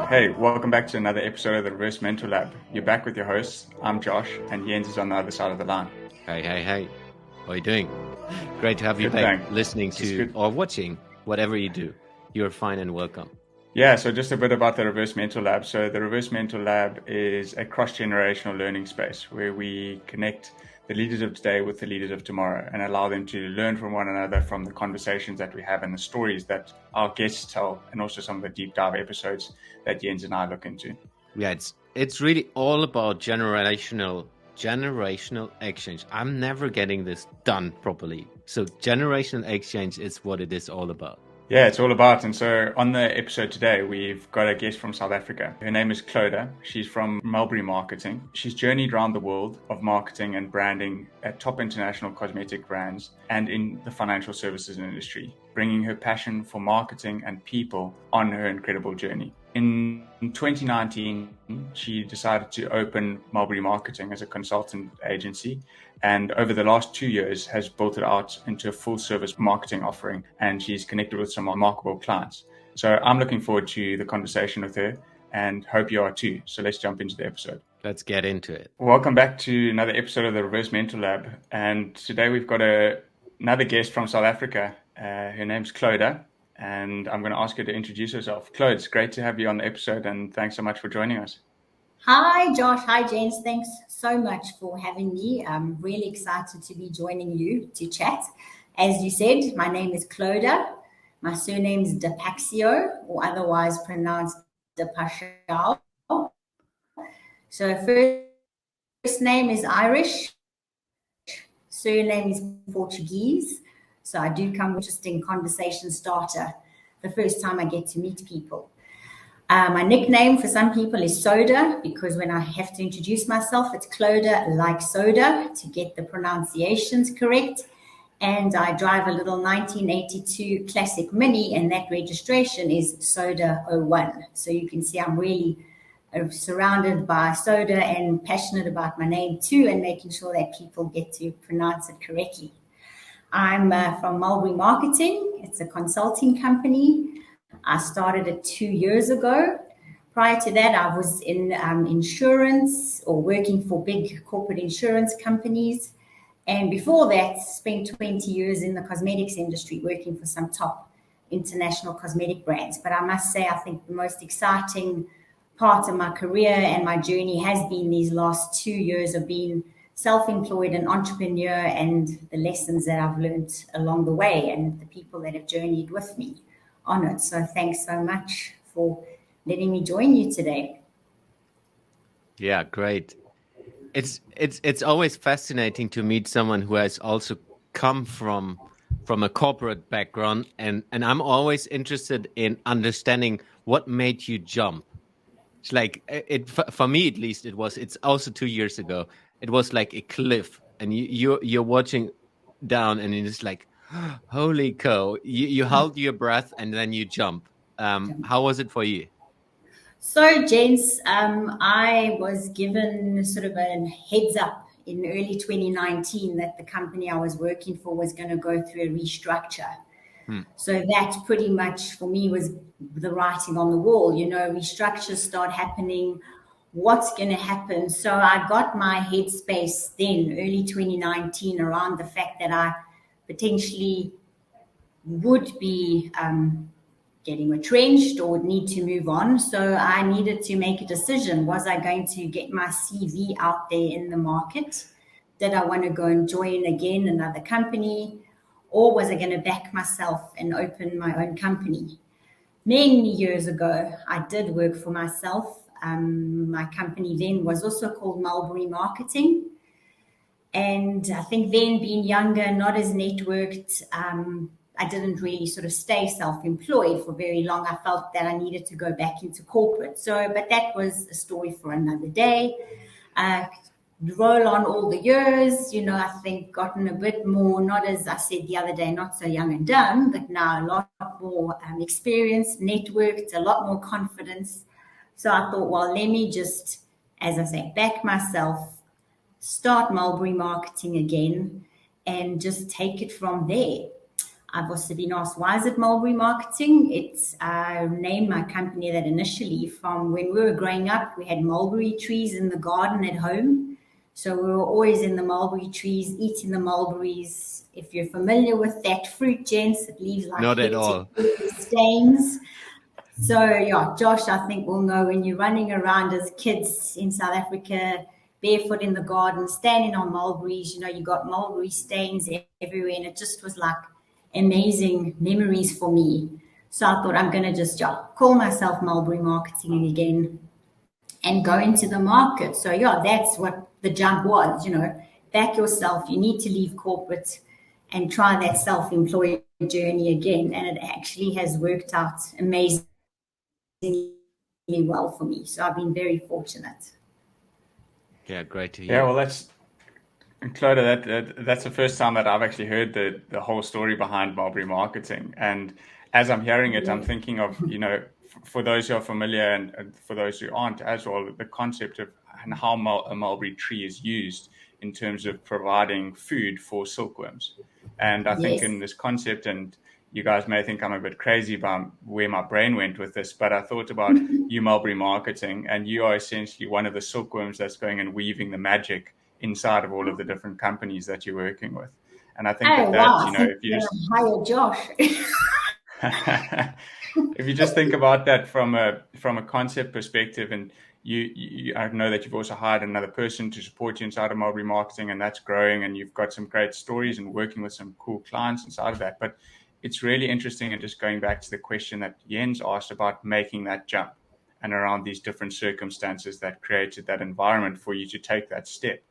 Hey, welcome back to another episode of the Reverse Mentor Lab. You're back with your hosts. I'm Josh, and Jens is on the other side of the line. Hey. How are you doing? Great to have you Good, back, thanks. listening to or watching, whatever you do. You're fine and welcome. Yeah, so just a bit about the Reverse Mentor Lab. So the Reverse Mentor Lab is a cross-generational learning space where we connect the leaders of today with the leaders of tomorrow and allow them to learn from one another from the conversations that we have and the stories that our guests tell, and also some of the deep dive episodes that Jens and I look into. Yeah, it's really all about generational exchange. I'm never getting this done properly. So generational exchange is what it is all about. Yeah, it's all about. And so on the episode today, we've got a guest from South Africa. Her name is Clodagh. She's from Mulberry Marketing. She's journeyed around the world of marketing and branding at top international cosmetic brands and in the financial services industry, bringing her passion for marketing and people on her incredible journey. In 2019, she decided to open Mulberry Marketing as a consultant agency, and over the last 2 years has built it out into a full service marketing offering, and she's connected with some remarkable clients. So I'm looking forward to the conversation with her and hope you are too. So let's jump into the episode. Let's get into it. Welcome back to another episode of the Reverse Mentor Lab. And today we've got another guest from South Africa. Her name's Clodagh, and I'm going to ask her to introduce herself. Clodagh, it's great to have you on the episode, and thanks so much for joining us. Hi, Josh. Hi, James. Thanks so much for having me. I'm really excited to be joining you to chat. As you said, my name is Clodagh. My surname is Dapaxio, or otherwise pronounced Dapashao. So first name is Irish, surname is Portuguese. So I do come with an interesting conversation starter the first time I get to meet people. My nickname for some people is Soda, because when I have to introduce myself, it's Clodagh like soda to get the pronunciations correct. And I drive a little 1982 Classic Mini, and that registration is Soda 01. So you can see I'm really surrounded by soda and passionate about my name too, and making sure that people get to pronounce it correctly. I'm from Mulberry Marketing. It's a consulting company. I started it 2 years ago. Prior to that, I was in insurance or working for big corporate insurance companies. And before that, spent 20 years in the cosmetics industry, working for some top international cosmetic brands. But I must say, I think the most exciting part of my career and my journey has been these last 2 years of being self-employed and entrepreneur, and the lessons that I've learned along the way and the people that have journeyed with me on it. So thanks so much for letting me join you today. Yeah, great. It's always fascinating to meet someone who has also come from a corporate background, and I'm always interested in understanding what made you jump. It's like for me at least, it's also 2 years ago. It was like a cliff, and you're watching down, and it's like, holy cow! You hold your breath and then you jump. How was it for you? So, James, I was given sort of a heads up in early 2019 that the company I was working for was going to go through a restructure. So that pretty much for me was the writing on the wall. You know, restructures start happening. What's going to happen? So I got my headspace then, early 2019, around the fact that I potentially would be getting retrenched or would need to move on. So I needed to make a decision. Was I going to get my CV out there in the market? Did I want to go and join again another company? Or was I going to back myself and open my own company? Many years ago, I did work for myself. My company then was also called Mulberry Marketing. And I think then, being younger, not as networked, I didn't really sort of stay self-employed for very long. I felt that I needed to go back into corporate. But that was a story for another day. Roll on all the years, you know, I think gotten a bit more, not as I said the other day, not so young and dumb, but now a lot more experience, networked, a lot more confidence. So I thought, well, let me just, as I say, back myself, start Mulberry Marketing again, and just take it from there. I've also been asked, why is it Mulberry Marketing? It's named my company that initially from when we were growing up, we had mulberry trees in the garden at home. So we were always in the mulberry trees, eating the mulberries. If you're familiar with that fruit, gents, it leaves like Not at hectic all. stains. So yeah, Josh, I think will know when you're running around as kids in South Africa, barefoot in the garden, standing on mulberries, you got mulberry stains everywhere. And it just was like amazing memories for me. So I thought I'm going to just call myself Mulberry Marketing again and go into the market. So yeah, that's what the jump was, back yourself. You need to leave corporate and try that self-employed journey again. And it actually has worked out amazingly well for me. So I've been very fortunate. Yeah, great to hear. Yeah, well, Clodagh, that's the first time that I've actually heard the whole story behind Mulberry Marketing. And as I'm hearing it, I'm thinking of, for those who are familiar and for those who aren't as well, the concept of and how a mulberry tree is used in terms of providing food for silkworms. And I think in this concept, and you guys may think I'm a bit crazy about where my brain went with this, but I thought about you, Mulberry Marketing, and you are essentially one of the silkworms that's going and weaving the magic inside of all of the different companies that you're working with. And I think if you just hire Josh. if you just think about that from a concept perspective, and I know that you've also hired another person to support you inside of Mulberry Marketing, and that's growing, and you've got some great stories and working with some cool clients inside of that. But it's really interesting, and just going back to the question that Jens asked about making that jump and around these different circumstances that created that environment for you to take that step.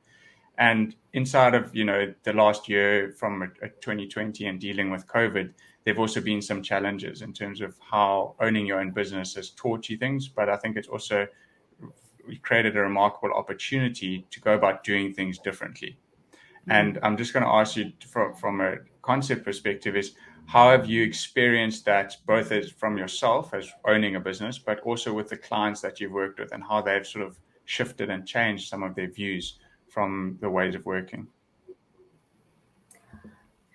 And inside of, the last year from 2020 and dealing with COVID, there've also been some challenges in terms of how owning your own business has taught you things. But I think it's also created a remarkable opportunity to go about doing things differently. And I'm just going to ask you from a concept perspective is, how have you experienced that both as from yourself as owning a business, but also with the clients that you've worked with, and how they've sort of shifted and changed some of their views from the ways of working?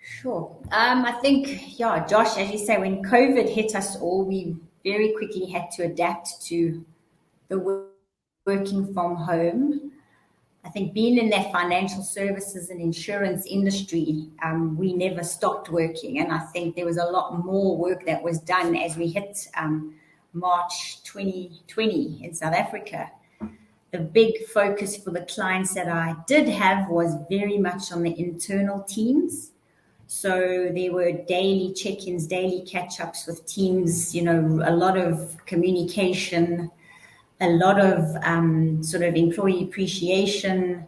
Sure. I think, Josh, as you say, when COVID hit us all, we very quickly had to adapt to the working from home. I think being in that financial services and insurance industry, we never stopped working. And I think there was a lot more work that was done as we hit March 2020 in South Africa. The big focus for the clients that I did have was very much on the internal teams. So there were daily check-ins, daily catch-ups with teams, a lot of communication, a lot of sort of employee appreciation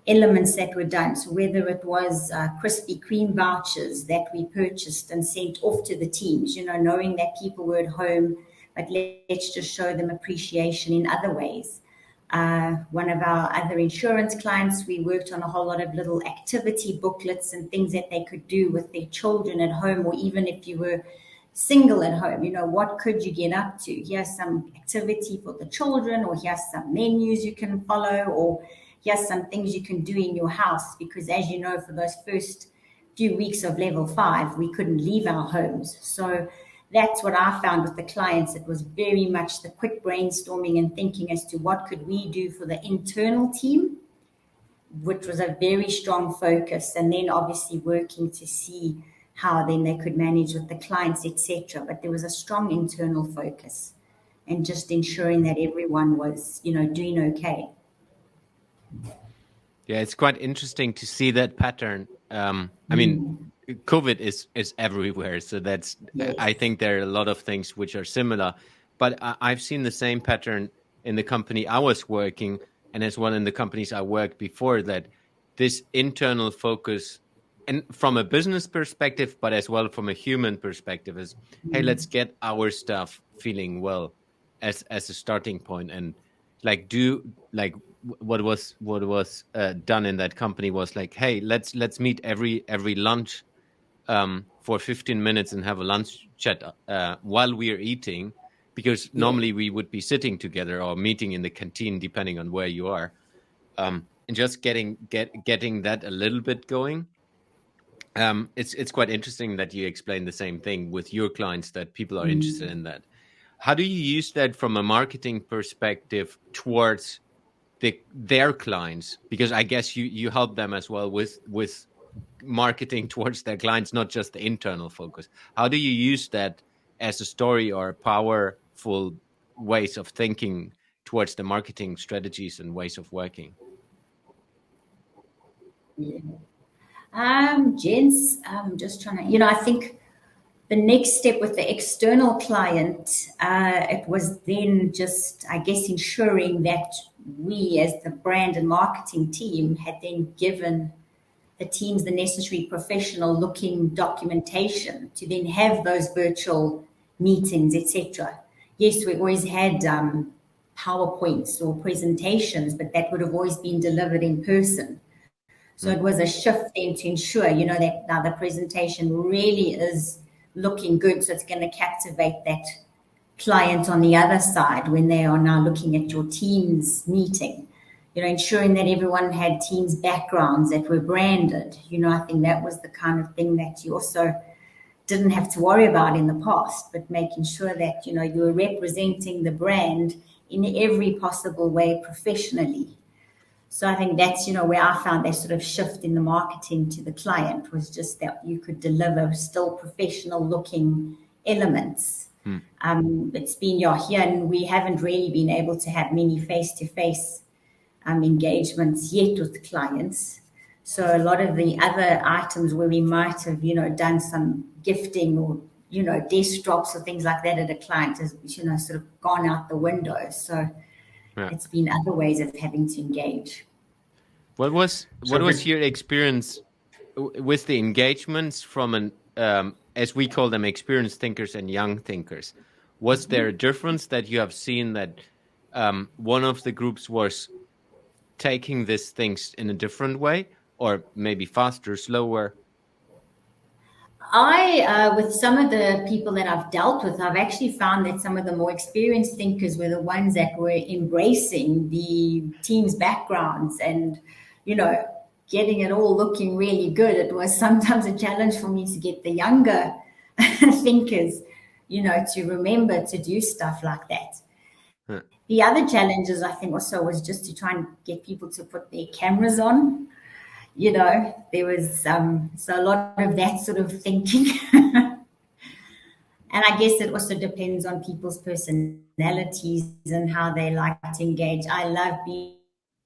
elements that were done. So whether it was Krispy Kreme vouchers that we purchased and sent off to the teams, knowing that people were at home, but let's just show them appreciation in other ways. One of our other insurance clients, we worked on a whole lot of little activity booklets and things that they could do with their children at home, or even if you were single at home, what could you get up to? Here's some activity for the children, or here's some menus you can follow, or here's some things you can do in your house. Because as you know, for those first few weeks of level 5, we couldn't leave our homes. So that's what I found with the clients. It was very much the quick brainstorming and thinking as to what could we do for the internal team, which was a very strong focus. And then obviously working to see how then they could manage with the clients, etc. But there was a strong internal focus and just ensuring that everyone was, doing okay. Yeah, it's quite interesting to see that pattern. I mean, COVID is everywhere, so that's. Yes. I think there are a lot of things which are similar, but I've seen the same pattern in the company I was working, and as well in the companies I worked before that. This internal focus, and from a business perspective, but as well from a human perspective, is hey, let's get our stuff feeling well as a starting point, and what was done in that company was like, hey, let's meet every lunch for 15 minutes and have a lunch chat while we are eating, because normally we would be sitting together or meeting in the canteen, depending on where you are, and just getting that a little bit going. It's quite interesting that you explain the same thing with your clients, that people are interested in that. How do you use that from a marketing perspective towards their clients? Because I guess you help them as well with marketing towards their clients, not just the internal focus. How do you use that as a story or powerful ways of thinking towards the marketing strategies and ways of working? Yeah. Gents, just trying to, I think the next step with the external client, it was then just, I guess, ensuring that we as the brand and marketing team had then given the teams the necessary professional looking documentation to then have those virtual meetings, etc. Yes, we always had PowerPoints or presentations, but that would have always been delivered in person. So it was a shift then to ensure, that now the presentation really is looking good. So it's going to captivate that client on the other side when they are now looking at your team's meeting. Ensuring that everyone had teams backgrounds that were branded. I think that was the kind of thing that you also didn't have to worry about in the past, but making sure that, you were representing the brand in every possible way professionally. So I think that's, where I found that sort of shift in the marketing to the client was just that you could deliver still professional looking elements. It's been here, and we haven't really been able to have many face-to-face engagements yet with clients. So a lot of the other items where we might have, done some gifting or, desktops or things like that at a client has, sort of gone out the window. So it's been other ways of having to engage. What was your experience with the engagements from an as we call them, experienced thinkers and young thinkers? Was there a difference that you have seen that one of the groups was taking these things in a different way, or maybe faster, slower? With some of the people that I've dealt with, I've actually found that some of the more experienced thinkers were the ones that were embracing the team's backgrounds and, getting it all looking really good. It was sometimes a challenge for me to get the younger thinkers, to remember to do stuff like that. Huh. The other challenges, I think, also was just to try and get people to put their cameras on. There was so a lot of that sort of thinking. And I guess it also depends on people's personalities and how they like to engage. I love being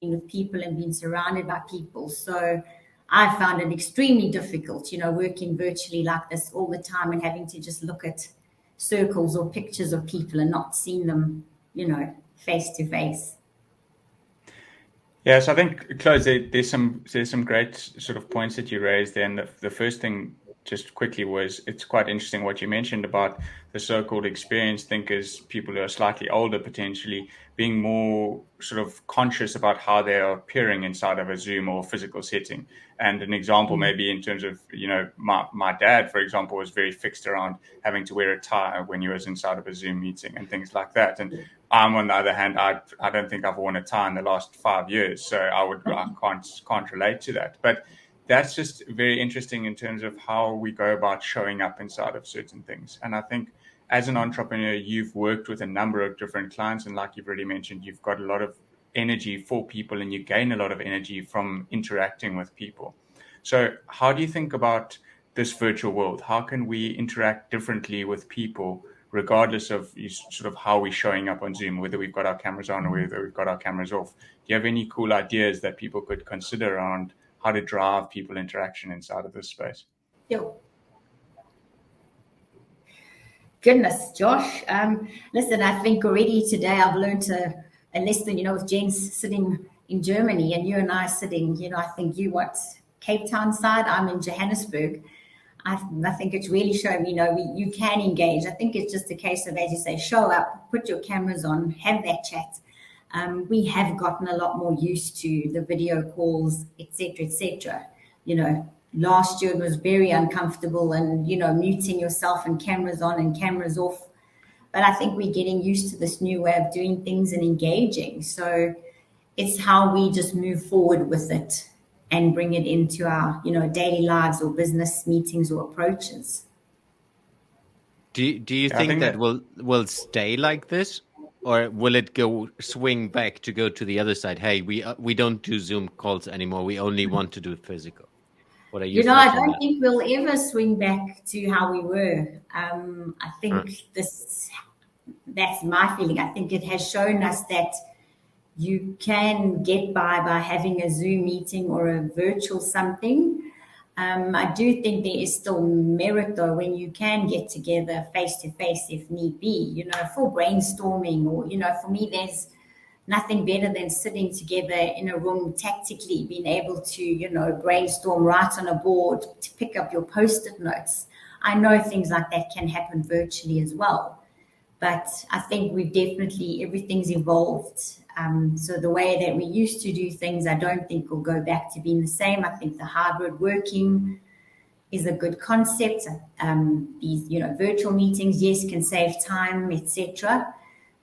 with people and being surrounded by people. So I found it extremely difficult, working virtually like this all the time and having to just look at circles or pictures of people and not seeing them, face to face. Yes, I think, Clodagh, there's some great sort of points that you raised there. And the first thing, just quickly, was it's quite interesting what you mentioned about the so-called experienced thinkers, people who are slightly older potentially, being more sort of conscious about how they are appearing inside of a Zoom or physical setting. And an example maybe in terms of, my dad, for example, was very fixed around having to wear a tie when he was inside of a Zoom meeting and things like that. And I'm, on the other hand, I don't think I've worn a tie in the last 5 years, so I can't relate to that. But that's just very interesting in terms of how we go about showing up inside of certain things. And I think as an entrepreneur, you've worked with a number of different clients, and like you've already mentioned, you've got a lot of energy for people and you gain a lot of energy from interacting with people. So how do you think about this virtual world? How can we interact differently with people regardless of sort of how we're showing up on Zoom, whether we've got our cameras on or whether we've got our cameras off? Do you have any cool ideas that people could consider around how to drive people interaction inside of this space? Yo. Goodness, Josh. Listen, I think already today I've learned a lesson, with James sitting in Germany and you and I sitting, I think Cape Town side, I'm in Johannesburg. I think it's really shown, you can engage. I think it's just a case of, as you say, show up, put your cameras on, have that chat. We have gotten a lot more used to the video calls, etc., etc. Last year it was very uncomfortable and, muting yourself and cameras on and cameras off. But I think we're getting used to this new way of doing things and engaging. So it's how we just move forward with it and bring it into our, daily lives or business meetings or approaches. Do you think that will stay like this, or will it swing back to go to the other side? Hey, we don't do Zoom calls anymore. We only want to do physical. What are your thoughts I on don't that? think we'll ever swing back to how we were. I think that's my feeling. I think it has shown us that you can get by having a Zoom meeting or a virtual something. I do think there is still merit though when you can get together face to face if need be, for brainstorming or, for me, there's nothing better than sitting together in a room tactically, being able to, brainstorm, write on a board, to pick up your post-it notes. I know things like that can happen virtually as well. But I think everything's evolved. So the way that we used to do things, I don't think will go back to being the same. I think the hybrid working is a good concept. These, virtual meetings, yes, can save time, etc.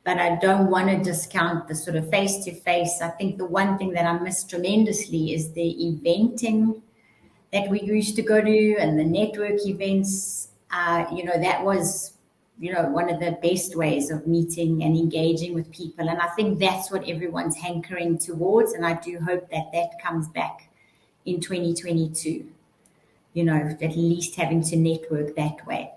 But I don't want to discount the sort of face-to-face. I think the one thing that I miss tremendously is the eventing that we used to go to and the network events. That was one of the best ways of meeting and engaging with people. And I think that's what everyone's hankering towards. And I do hope that comes back in 2022, at least having to network that way.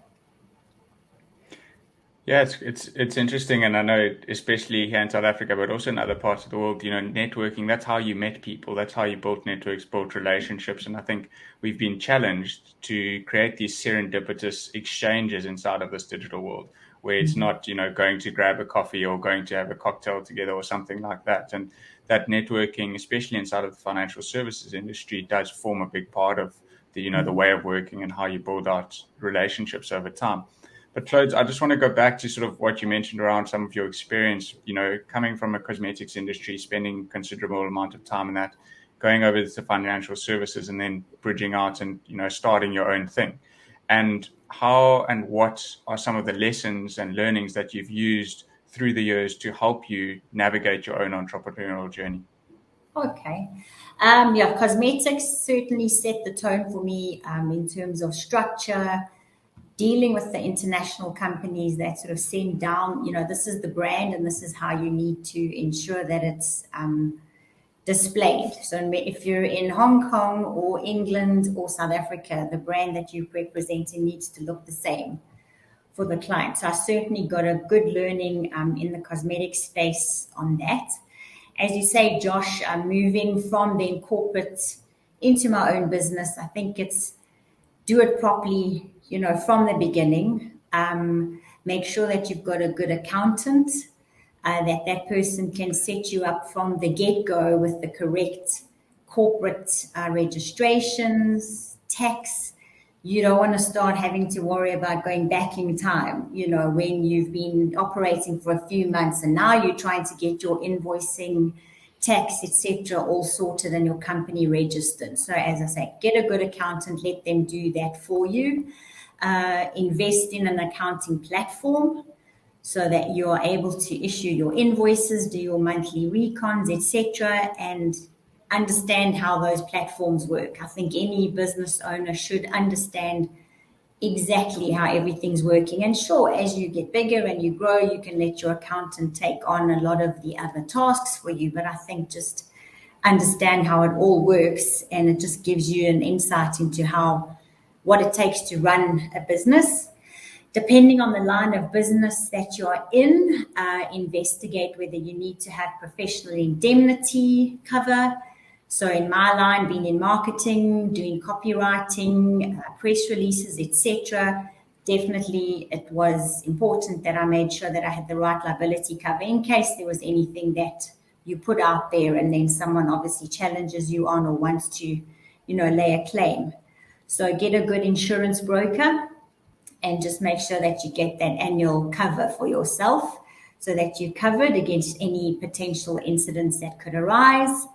Yeah, it's interesting, and I know especially here in South Africa, but also in other parts of the world, networking, that's how you met people, that's how you built networks, built relationships, and I think we've been challenged to create these serendipitous exchanges inside of this digital world, where it's not, going to grab a coffee or going to have a cocktail together or something like that, and that networking, especially inside of the financial services industry, does form a big part of the, the way of working and how you build out relationships over time. But Clodagh, I just want to go back to sort of what you mentioned around some of your experience, coming from a cosmetics industry, spending considerable amount of time in that, going over to financial services and then bridging out and, starting your own thing. And how and what are some of the lessons and learnings that you've used through the years to help you navigate your own entrepreneurial journey? Okay. Cosmetics certainly set the tone for me in terms of structure, dealing with the international companies that sort of send down, this is the brand and this is how you need to ensure that it's displayed. So if you're in Hong Kong or England or South Africa, the brand that you're representing needs to look the same for the client. So I certainly got a good learning in the cosmetic space on that. As you say, Josh, moving from then corporate into my own business, I think it's do it properly, from the beginning. Make sure that you've got a good accountant, that person can set you up from the get-go with the correct corporate registrations, tax. You don't want to start having to worry about going back in time, when you've been operating for a few months and now you're trying to get your invoicing, tax, etc., all sorted and your company registered. So as I say, get a good accountant, let them do that for you. Invest in an accounting platform so that you are able to issue your invoices, do your monthly recons, etc., and understand how those platforms work. I think any business owner should understand exactly how everything's working. And sure, as you get bigger and you grow, you can let your accountant take on a lot of the other tasks for you. But I think just understand how it all works, and it just gives you an insight into what it takes to run a business. Depending on the line of business that you're in, investigate whether you need to have professional indemnity cover. So in my line, being in marketing, doing copywriting, press releases, etc., definitely it was important that I made sure that I had the right liability cover in case there was anything that you put out there and then someone obviously challenges you on or wants to, lay a claim. So get a good insurance broker and just make sure that you get that annual cover for yourself so that you're covered against any potential incidents that could arise.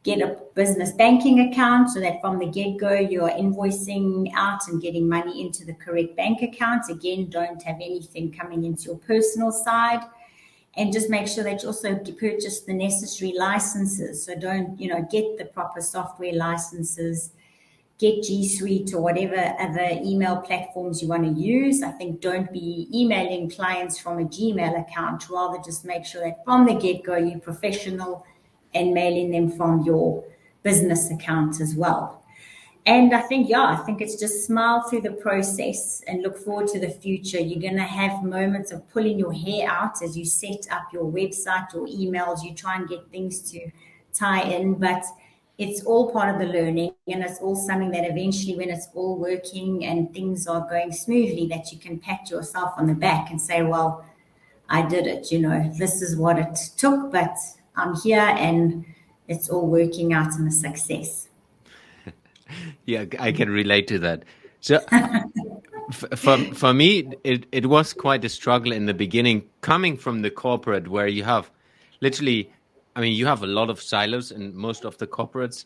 Get a business banking account so that from the get-go you're invoicing out and getting money into the correct bank account. Again, don't have anything coming into your personal side. and just make sure that you also purchase the necessary licenses. So don't, get the proper software licenses, get G Suite or whatever other email platforms you want to use. I think don't be emailing clients from a Gmail account. Rather just make sure that from the get-go you're professional and mailing them from your business account as well. And I think it's just smile through the process and look forward to the future. You're going to have moments of pulling your hair out as you set up your website or emails. You try and get things to tie in, but it's all part of the learning, and it's all something that eventually, when it's all working and things are going smoothly, that you can pat yourself on the back and say, well, I did it. This is what it took, but I'm here and it's all working out in a success. Yeah, I can relate to that. So for me, it was quite a struggle in the beginning, coming from the corporate where you have literally, you have a lot of silos in most of the corporates,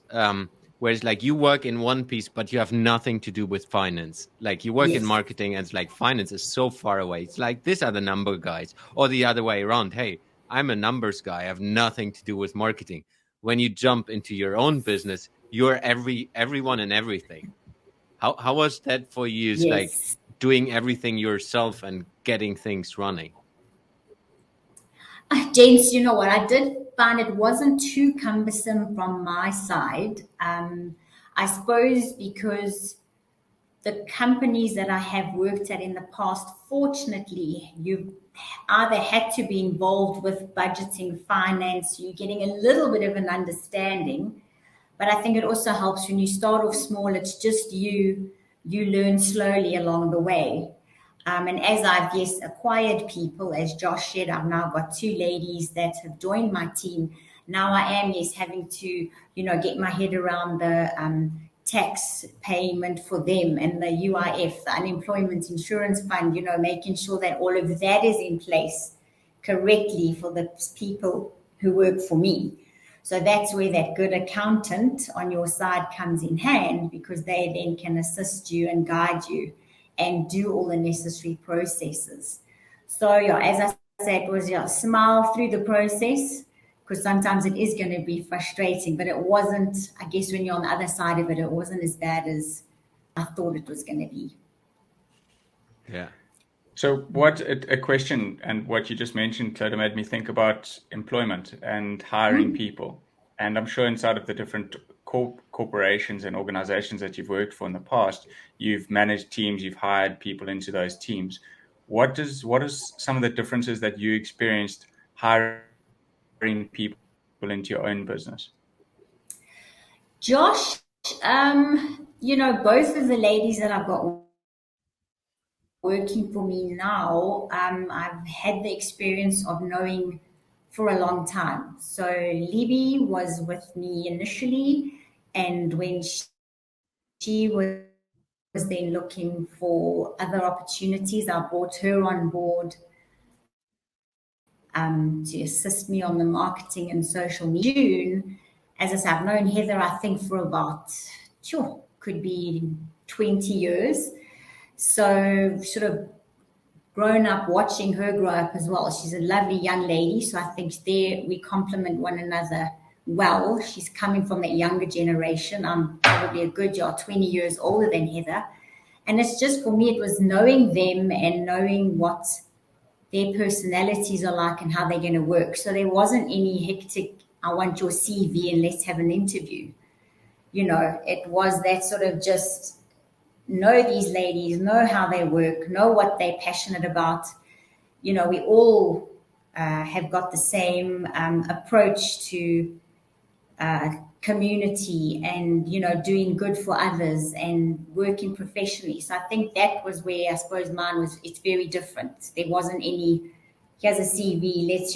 whereas like you work in one piece, but you have nothing to do with finance. Like you work in marketing and it's like finance is so far away. It's like, these are the number guys, or the other way around. Hey, I'm a numbers guy. I have nothing to do with marketing. When you jump into your own business, you're everyone and everything. How was that for you? It's like doing everything yourself and getting things running. James, you know what? I did find it wasn't too cumbersome from my side. I suppose because the companies that I have worked at in the past, fortunately, you've either had to be involved with budgeting, finance, you're getting a little bit of an understanding. But I think it also helps when you start off small, it's just you learn slowly along the way. And as I've, acquired people, as Josh said, I've now got 2 ladies that have joined my team. Now I am, having to, get my head around the tax payment for them and the UIF, the Unemployment Insurance Fund, making sure that all of that is in place correctly for the people who work for me. So that's where that good accountant on your side comes in hand, because they then can assist you and guide you and do all the necessary processes. So as I said, it was smile through the process, because sometimes it is going to be frustrating, but it wasn't, I guess when you're on the other side of it, it wasn't as bad as I thought it was going to be. Yeah. So what a question, and what you just mentioned, Clodagh, made me think about employment and hiring people. And I'm sure inside of the different corporations and organizations that you've worked for in the past, you've managed teams, you've hired people into those teams. What is some of the differences that you experienced hiring people into your own business? Josh, both of the ladies that I've got working for me now, I've had the experience of knowing for a long time. So Libby was with me initially, and when she was then looking for other opportunities, I brought her on board to assist me on the marketing and social media. June, as I said, I've known Heather, I think, for about, could be 20 years. So sort of grown up watching her grow up as well. She's a lovely young lady. So I think there we complement one another well. She's coming from that younger generation. I'm probably a good 20 years older than Heather. And it's just, for me, it was knowing them and knowing what their personalities are like and how they're going to work. So there wasn't any hectic, I want your CV and let's have an interview. It was that sort of just know these ladies, know how they work, know what they're passionate about. We all have got the same approach to community and, doing good for others and working professionally. So I think that was where I suppose mine was, it's very different. There wasn't any, here's a CV, let's,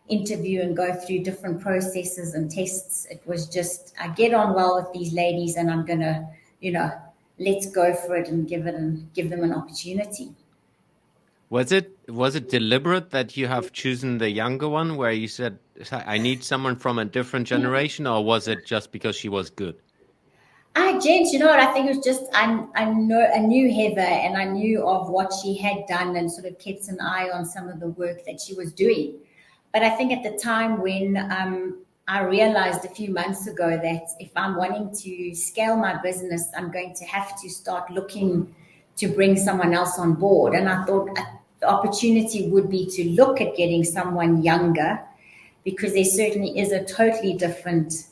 interview and go through different processes and tests. It was just, I get on well with these ladies and I'm going to, let's go for it and give them an opportunity. Was it deliberate that you have chosen the younger one, where you said, I need someone from a different generation, or was it just because she was good? James, you know what? I think it was just I knew Heather and I knew of what she had done and sort of kept an eye on some of the work that she was doing. But I think at the time when I realized a few months ago that if I'm wanting to scale my business, I'm going to have to start looking to bring someone else on board. And I thought the opportunity would be to look at getting someone younger, because there certainly is a totally different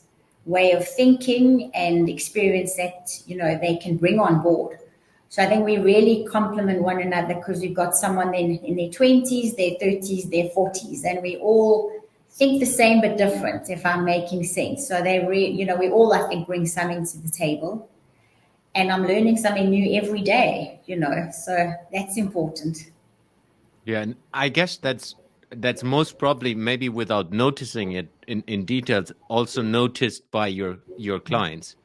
way of thinking and experience that, they can bring on board. So I think we really complement one another, because we've got someone in their 20s, their 30s, their 40s, and we all think the same but different, if I'm making sense. So we all, I think, bring something to the table, and I'm learning something new every day, so that's important. Yeah, and I guess that's most probably, maybe without noticing it in details, also noticed by your clients,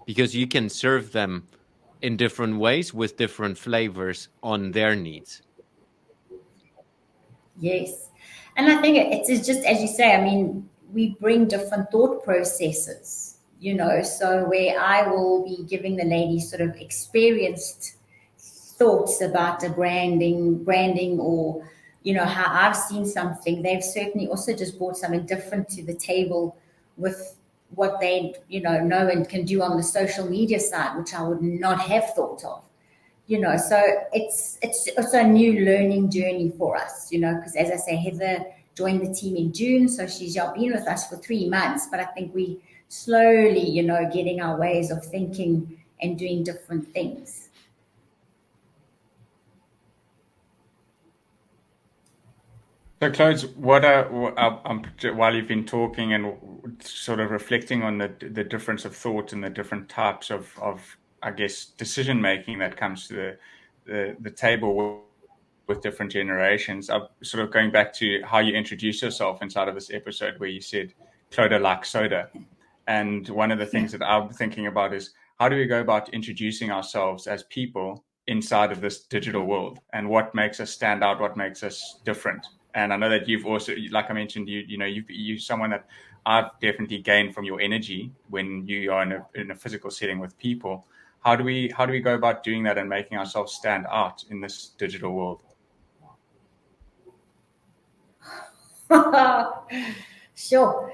because you can serve them in different ways with different flavors on their needs. Yes. And I think it's just, as you say, I mean, we bring different thought processes, so where I will be giving the lady sort of experienced thoughts about a branding or, how I've seen something, they've certainly also just brought something different to the table with what they, know and can do on the social media side, which I would not have thought of. So it's a new learning journey for us, because as I say, Heather joined the team in June, so she's been with us for 3 months, but I think we slowly, getting our ways of thinking and doing different things. So, Clodagh, while you've been talking and sort of reflecting on the difference of thought and the different types of I guess, decision making that comes to the table with different generations, I'm sort of going back to how you introduce yourself inside of this episode, where you said Clodagh like soda. And one of the things that I'm thinking about is, how do we go about introducing ourselves as people inside of this digital world, and what makes us stand out, what makes us different? And I know that you've also, like I mentioned, you're someone that I've definitely gained from your energy when you are in a physical setting with people. How do we go about doing that and making ourselves stand out in this digital world? Sure.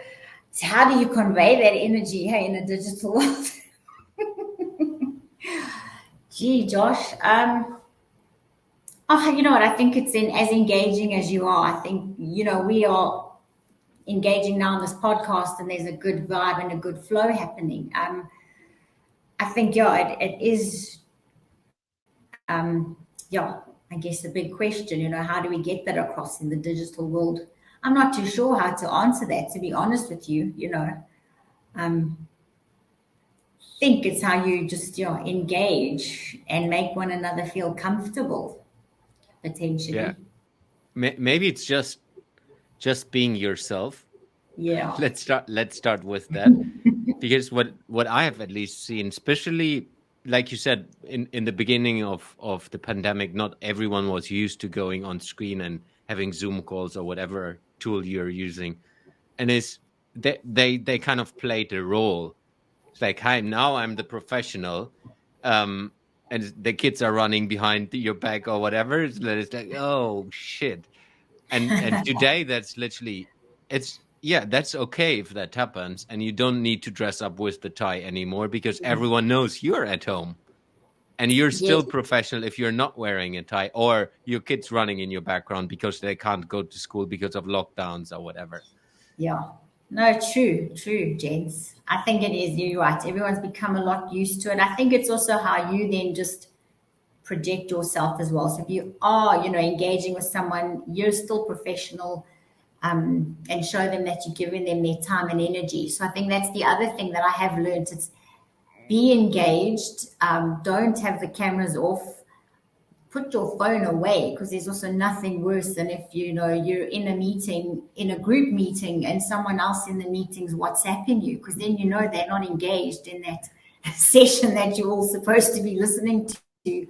So how do you convey that energy, in a digital world? Gee, Josh. You know what? I think it's as engaging as you are. I think, we are engaging now on this podcast, and there's a good vibe and a good flow happening. I think, it is, I guess, a big question, how do we get that across in the digital world? I'm not too sure how to answer that, to be honest with you, think it's how you just, engage and make one another feel comfortable, potentially. Yeah. Maybe it's just being yourself. Yeah. Let's start with that. Because what I have at least seen, especially like you said, in the beginning of the pandemic, not everyone was used to going on screen and having Zoom calls or whatever tool you're using. And they kind of played a role. It's like, hi, now I'm the professional. And the kids are running behind your back or whatever. It's like, oh shit. And today that's literally, that's okay if that happens, and you don't need to dress up with the tie anymore, because everyone knows you're at home, and you're still professional if you're not wearing a tie, or your kids running in your background because they can't go to school because of lockdowns or whatever. Yeah. No, true, gents. I think it is. You're right. Everyone's become a lot used to it. I think it's also how you then just project yourself as well. So if you are, engaging with someone, you're still professional, and show them that you're giving them their time and energy. So I think that's the other thing that I have learned. It's be engaged. Don't have the cameras off. Put your phone away, because there's also nothing worse than if, you're in a meeting, in a group meeting, and someone else in the meeting's WhatsApping you, because then they're not engaged in that session that you're all supposed to be listening to.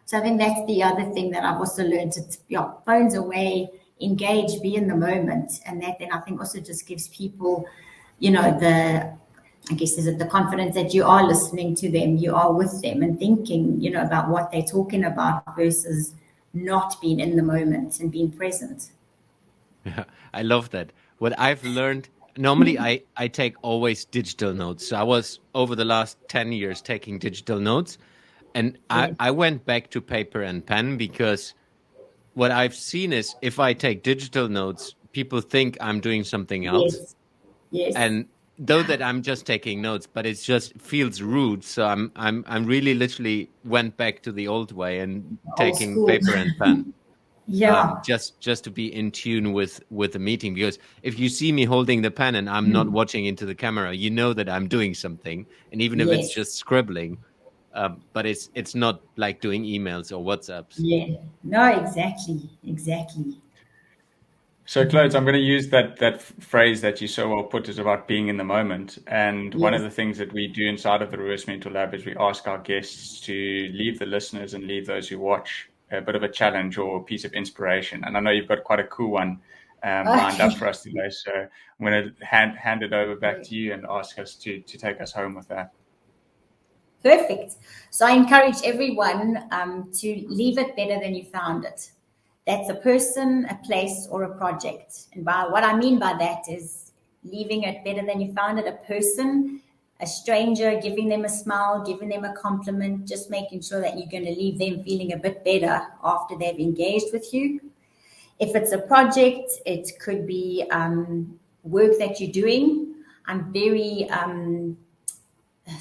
So I think that's the other thing that I've also learned. It's phones away, engage, be in the moment. And that then I think also just gives people, the confidence that you are listening to them, you are with them and thinking, about what they're talking about, versus not being in the moment and being present. I love that. What I've learned, normally I take always digital notes. So I was over the last 10 years taking digital notes, and Yes, I went back to paper and pen because what I've seen is if I take digital notes, people think I'm doing something else. yes, yes. And though that I'm just taking notes, but it just feels rude. So I'm really literally went back to the old way and Old taking school. paper and pen. Yeah, Just to be in tune with the meeting, because if you see me holding the pen and I'm not watching into the camera, you know that I'm doing something, and even if it's yes, just scribbling, but it's not like doing emails or WhatsApps. yeah. No, exactly, exactly. So, Clodagh, I'm going to use that phrase that you so well put is about being in the moment. And one of Yes. the things that we do inside of the Reverse Mentor Lab is we ask our guests to leave the listeners and leave those who watch a bit of a challenge or a piece of inspiration. And I know you've got quite a cool one lined up for Okay. us today. So I'm going to hand it over back to you and ask us to take us home with that. Perfect. So I encourage everyone to leave it better than you found it. That's a person, a place, or a project. And by what I mean by that is leaving it better than you found it. A person, a stranger, giving them a smile, giving them a compliment, just making sure that you're going to leave them feeling a bit better after they've engaged with you. If it's a project, it could be work that you're doing. I'm very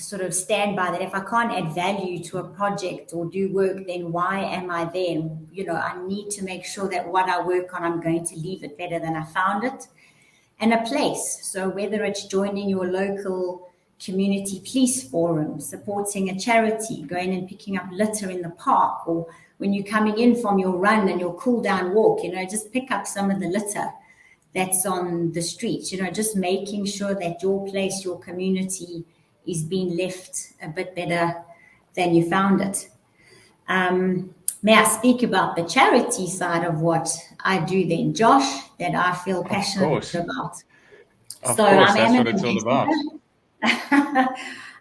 sort of stand by that. If I can't add value to a project or do work, then why am I there? I need to make sure that what I work on, I'm going to leave it better than I found it. And a place. So whether it's joining your local community police forum, supporting a charity, going and picking up litter in the park, or when you're coming in from your run and your cool down walk, just pick up some of the litter that's on the streets, just making sure that your place, your community is being left a bit better than you found it. May I speak about the charity side of what I do then, Josh, that I feel Of passionate course. about? Of So course. I That's am what an it's all about. ambassador.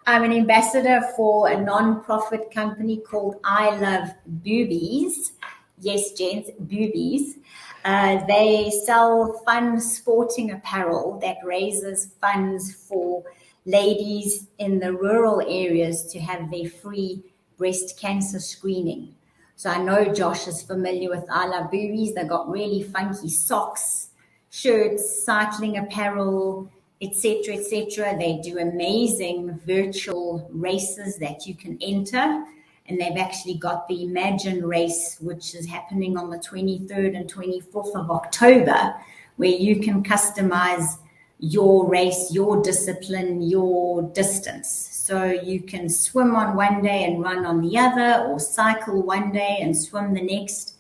I'm an ambassador for a non-profit company called I Love Boobies. Yes, gents, boobies. They sell fun sporting apparel that raises funds for ladies in the rural areas to have their free breast cancer screening. So I know Josh is familiar with I Love Boobies. They've got really funky socks, shirts, cycling apparel, etc., etc. They do amazing virtual races that you can enter. And they've actually got the Imagine race, which is happening on the 23rd and 24th of October, where you can customize your race, your discipline, your distance. So you can swim on one day and run on the other, or cycle one day and swim the next.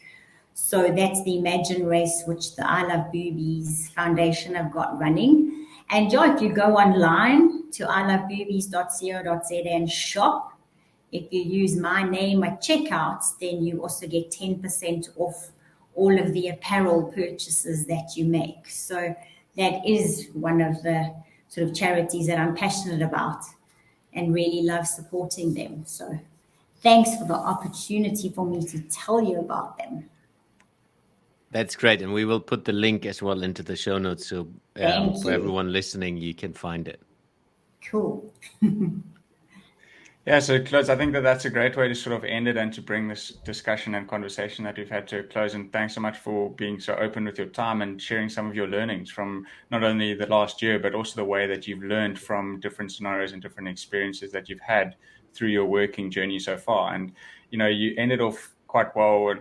So that's the Imagine race, which the I Love Boobies Foundation have got running. And Joe, if you go online to iloveboobies.co.za and shop, if you use my name at checkouts, then you also get 10% off all of the apparel purchases that you make. So that is one of the sort of charities that I'm passionate about and really love supporting them. So thanks for the opportunity for me to tell you about them. That's great, and we will put the link as well into the show notes, so Thank for you. everyone listening, you can find it. Cool. Yeah, so Clodagh, I think that's a great way to sort of end it and to bring this discussion and conversation that we've had to a close. And thanks so much for being so open with your time and sharing some of your learnings from not only the last year, but also the way that you've learned from different scenarios and different experiences that you've had through your working journey so far. And, you ended off quite well.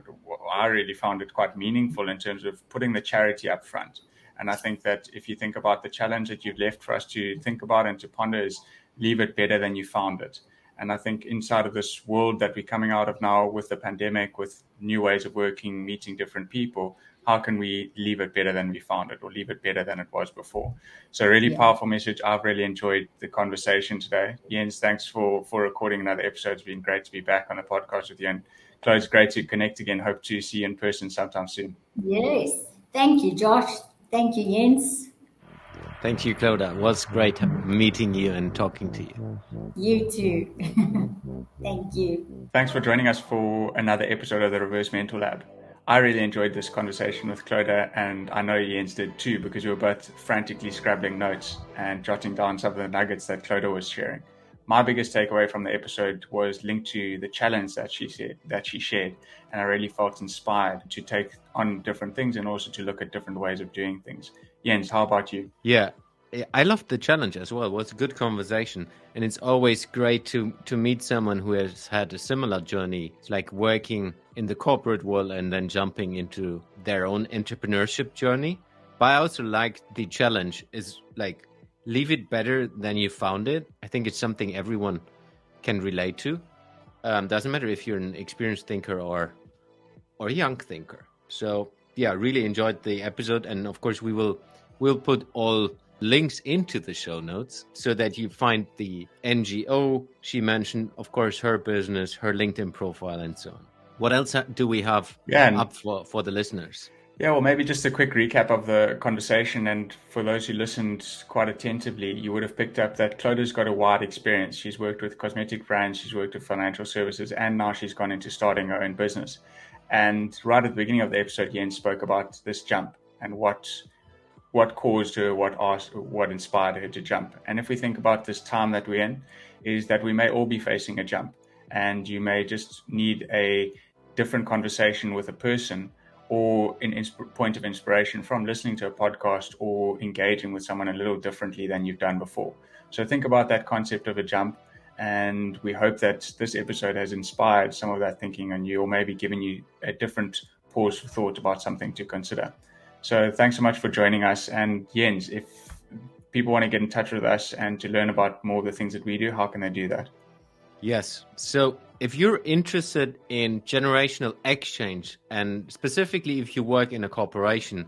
I really found it quite meaningful in terms of putting the charity up front. And I think that if you think about the challenge that you've left for us to think about and to ponder is leave it better than you found it. And I think inside of this world that we're coming out of now with the pandemic, with new ways of working, meeting different people, how can we leave it better than we found it, or leave it better than it was before? So really powerful message. I've really enjoyed the conversation today. Jens, thanks for recording another episode. It's been great to be back on the podcast with you. And Clodagh, great to connect again. Hope to see you in person sometime soon. Yes. Thank you, Josh. Thank you, Jens. Thank you, Clodagh. It was great meeting you and talking to you. You too. Thank you. Thanks for joining us for another episode of the Reverse Mentor Lab. I really enjoyed this conversation with Clodagh, and I know Jens did too, because we were both frantically scrabbling notes and jotting down some of the nuggets that Clodagh was sharing. My biggest takeaway from the episode was linked to the challenge that she shared, and I really felt inspired to take on different things and also to look at different ways of doing things. Jens, how about you? Yeah, I loved the challenge as well. It was a good conversation, and it's always great to meet someone who has had a similar journey, like working in the corporate world and then jumping into their own entrepreneurship journey. But I also like the challenge is like, leave it better than you found it. I think it's something everyone can relate to. Doesn't matter if you're an experienced thinker or a young thinker. So yeah, really enjoyed the episode, and of course we'll put all links into the show notes so that you find the NGO she mentioned, of course, her business, her LinkedIn profile, and so on. What else do we have up for the listeners? Yeah, well, maybe just a quick recap of the conversation. And for those who listened quite attentively, you would have picked up that Clodagh's got a wide experience. She's worked with cosmetic brands, she's worked with financial services, and now she's gone into starting her own business. And right at the beginning of the episode, Jens spoke about this jump and what caused her, what inspired her to jump. And if we think about this time that we're in, is that we may all be facing a jump, and you may just need a different conversation with a person or an point of inspiration from listening to a podcast or engaging with someone a little differently than you've done before. So think about that concept of a jump, and we hope that this episode has inspired some of that thinking on you, or maybe given you a different pause for thought about something to consider. So thanks so much for joining us. And Jens, if people want to get in touch with us and to learn about more of the things that we do, how can they do that? Yes. So if you're interested in generational exchange, and specifically if you work in a corporation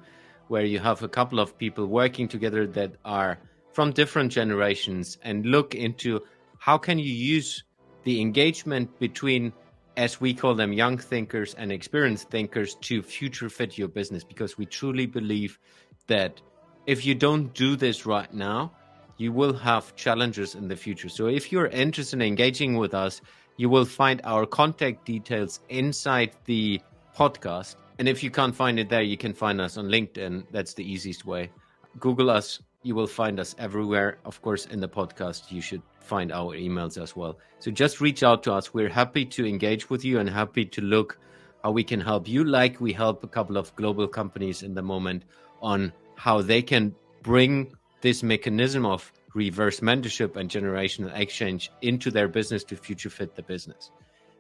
where you have a couple of people working together that are from different generations, and look into how can you use the engagement between, as we call them, young thinkers and experienced thinkers, to future fit your business, because we truly believe that if you don't do this right now, you will have challenges in the future. So if you're interested in engaging with us, you will find our contact details inside the podcast. And if you can't find it there, you can find us on LinkedIn. That's the easiest way. Google us. You will find us everywhere. Of course, in the podcast, you should find our emails as well. So just reach out to us. We're happy to engage with you and happy to look how we can help you, like we help a couple of global companies in the moment on how they can bring this mechanism of reverse mentorship and generational exchange into their business to future fit the business.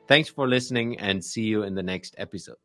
Thanks for listening, and see you in the next episode.